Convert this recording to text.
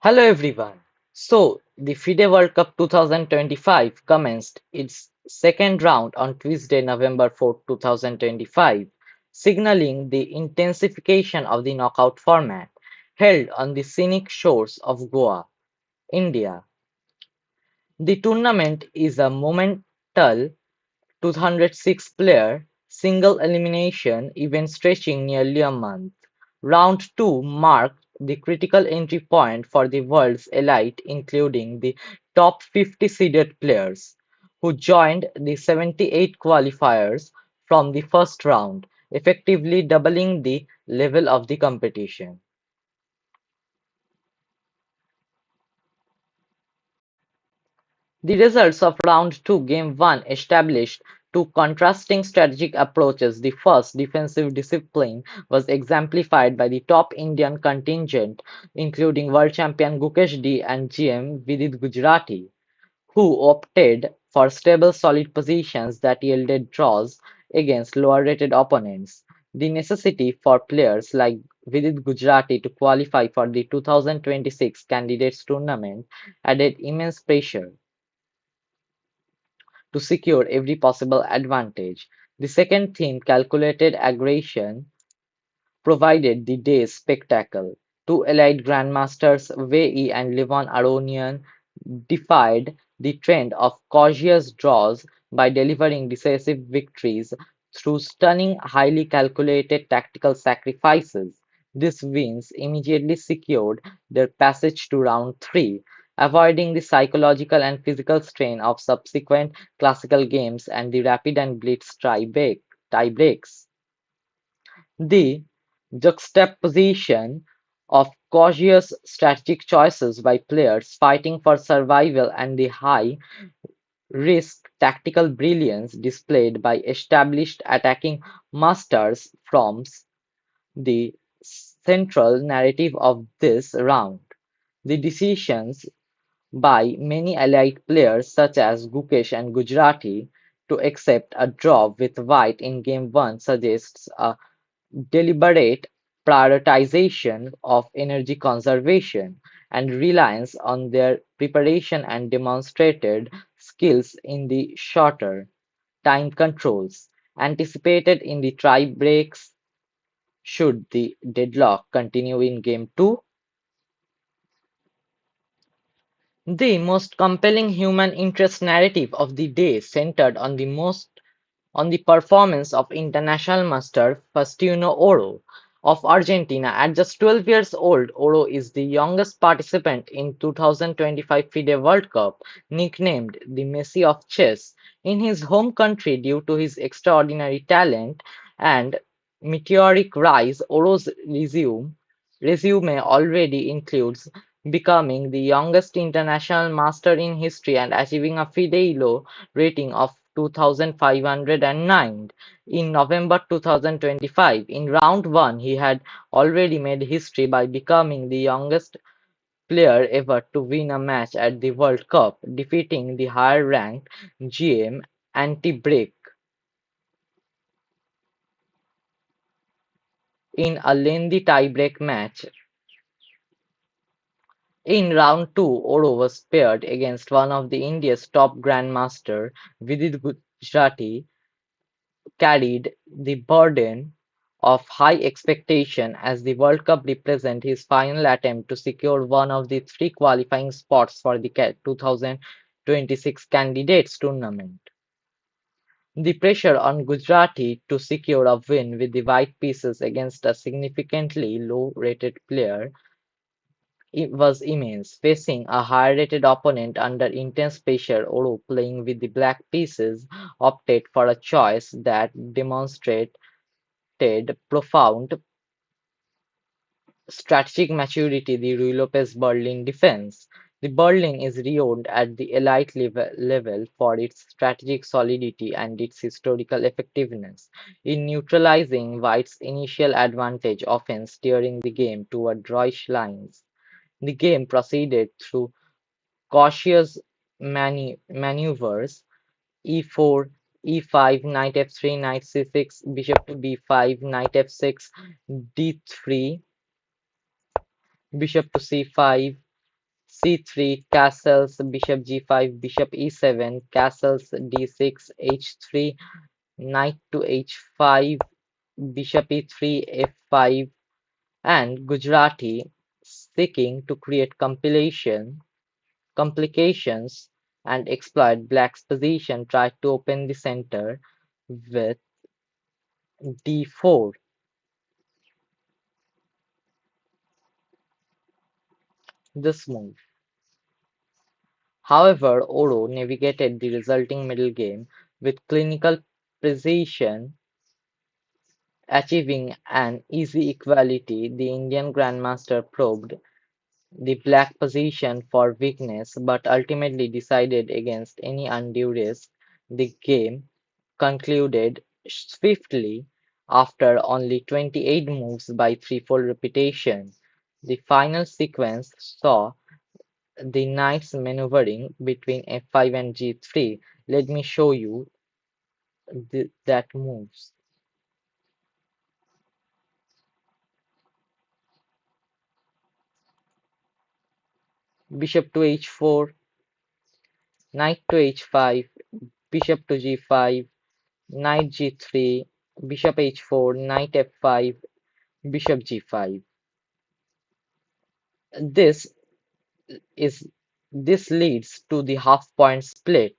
Hello everyone. The Fide World Cup 2025 commenced its second round on Tuesday, November 4, 2025, signaling the intensification of the knockout format held on the scenic shores of Goa, India. The tournament is a monumental 206-player, single-elimination event stretching nearly a month. Round two marked the critical entry point for the world's elite, including the top 50 seeded players, who joined the 78 qualifiers from the first round, effectively doubling the level of the competition. The results of Round Two, Game One established two contrasting strategic approaches. The first, defensive discipline, was exemplified by the top Indian contingent, including world champion Gukesh D and GM Vidit Gujrati, who opted for stable, solid positions that yielded draws against lower-rated opponents. The necessity for players like Vidit Gujrati to qualify for the 2026 Candidates Tournament added immense pressure to secure every possible advantage. The second theme, calculated aggression, provided the day's spectacle. Two elite grandmasters, Wei Yi and Levon Aronian, defied the trend of cautious draws by delivering decisive victories through stunning, highly calculated tactical sacrifices. These wins immediately secured their passage to round three, avoiding the psychological and physical strain of subsequent classical games and the rapid and blitz tiebreaks. The juxtaposition of cautious strategic choices by players fighting for survival and the high-risk tactical brilliance displayed by established attacking masters forms the central narrative of this round. The decisions by many allied players such as Gukesh and Gujrati to accept a draw with White in Game 1 suggests a deliberate prioritization of energy conservation and reliance on their preparation and demonstrated skills in the shorter time controls anticipated in the tie-breaks should the deadlock continue in Game 2. The most compelling human interest narrative of the day centered on the performance of international master Faustino Oro of Argentina. At just 12 years old, Oro is the youngest participant in 2025 FIDE World Cup, nicknamed the Messi of chess, in his home country due to his extraordinary talent and meteoric rise. Oro's resume already includes becoming the youngest international master in history and achieving a FIDE Elo rating of 2509 in November 2025. In round one, he had already made history by becoming the youngest player ever to win a match at the World Cup, defeating the higher-ranked GM Anti-Break in a lengthy tie-break match. In round two, Oro was paired against one of the India's top grandmaster, Vidit Gujrati, carried the burden of high expectation as the World Cup represent his final attempt to secure one of the three qualifying spots for the 2026 Candidates Tournament. The pressure on Gujarati to secure a win with the white pieces against a significantly low-rated player was immense. Facing a higher-rated opponent under intense pressure, Oro, playing with the black pieces, opted for a choice that demonstrated profound strategic maturity. The Ruy Lopez Berlin defense. The Berlin is renowned at the elite level for its strategic solidity and its historical effectiveness in neutralizing White's initial advantage, often steering the game toward drawish lines. The game proceeded through cautious maneuvers: e4, e5, knight f3, knight c6, bishop to b5, knight f6, d3, bishop to c5, c3, castles, bishop g5, bishop e7, castles d6, h3, knight to h5, bishop e3, f5, and Gujarati, seeking to create complications and exploit Black's position, tried to open the center with d4. This move. However, Oro navigated the resulting middle game with clinical precision, achieving an easy equality. The Indian Grandmaster probed the Black position for weakness, but ultimately decided against any undue risk. The game concluded swiftly after only 28 moves by threefold repetition. The final sequence saw the knights maneuvering between f5 and g3. Let me show you that moves. Bishop to h4, knight to h5, bishop to g5, knight g3, bishop h4, knight f5, bishop g5. This is this leads to the half point split.